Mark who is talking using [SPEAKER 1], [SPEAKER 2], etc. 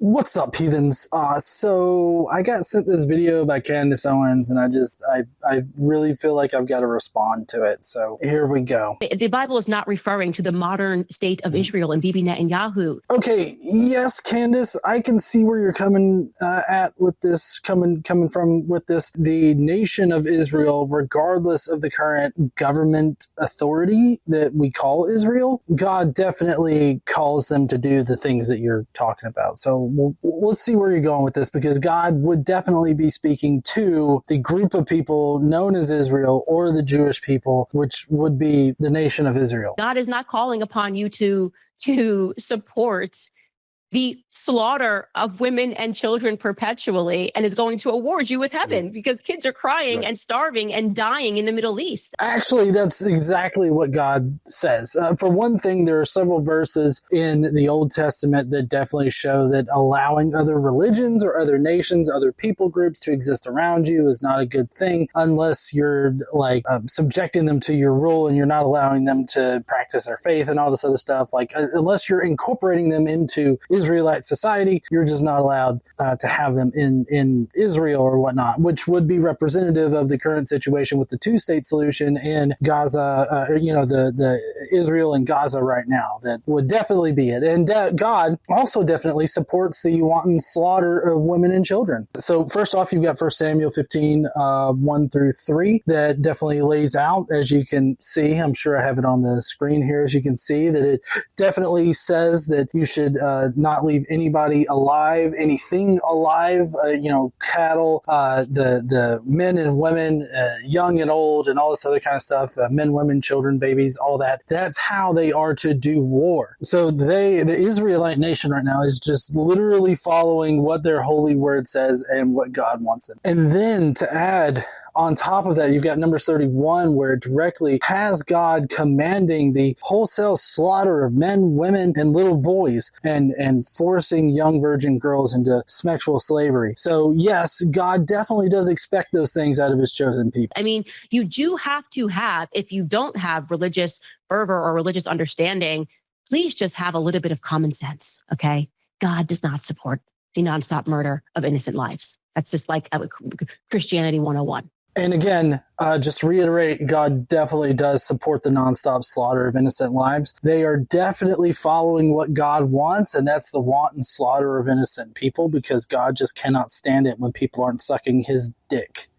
[SPEAKER 1] What's up, heathens? So I got sent this video by Candace Owens, and I really feel like I've got to respond to it. So here we go.
[SPEAKER 2] The Bible is not referring to the modern state of Israel and Bibi Netanyahu.
[SPEAKER 1] Okay, yes, Candace, I can see where you're coming at with this, coming from with this. The nation of Israel, regardless of the current government authority that we call Israel, God definitely calls them to do the things that you're talking about. So let's see where you're going with this, because God would definitely be speaking to the group of people known as Israel, or the Jewish people, which would be the nation of Israel.
[SPEAKER 2] God is not calling upon you to support the slaughter of women and children perpetually, and is going to award you with heaven because kids are crying and starving and dying in the Middle East.
[SPEAKER 1] Actually, that's exactly what God says. For one thing, there are several verses in the Old Testament that definitely show that allowing other religions or other nations, other people groups to exist around you is not a good thing, unless you're like subjecting them to your rule and you're not allowing them to practice their faith and all this other stuff. Like, unless you're incorporating them into Israelite society, you're just not allowed to have them in Israel or whatnot, which would be representative of the current situation with the two-state solution in Gaza, the Israel and Gaza right now. That would definitely be it. And God also definitely supports the wanton slaughter of women and children. So first off, you've got 1 Samuel 15, 1 through 3, that definitely lays out, as you can see, I'm sure I have it on the screen here, as you can see, that it definitely says that you should not leave anybody alive, anything alive, cattle, the men and women, young and old, and all this other kind of stuff, men, women, children, babies, all that. That's how they are to do war. So the Israelite nation right now is just literally following what their holy word says and what God wants them. And then to add on top of that, you've got Numbers 31, where it directly has God commanding the wholesale slaughter of men, women, and little boys, and forcing young virgin girls into sexual slavery. So yes, God definitely does expect those things out of his chosen people.
[SPEAKER 2] I mean, you do have to have, if you don't have religious fervor or religious understanding, please just have a little bit of common sense, okay? God does not support the nonstop murder of innocent lives. That's just like Christianity 101.
[SPEAKER 1] And again, just to reiterate, God definitely does support the nonstop slaughter of innocent lives. They are definitely following what God wants, and that's the wanton slaughter of innocent people, because God just cannot stand it when people aren't sucking his dick.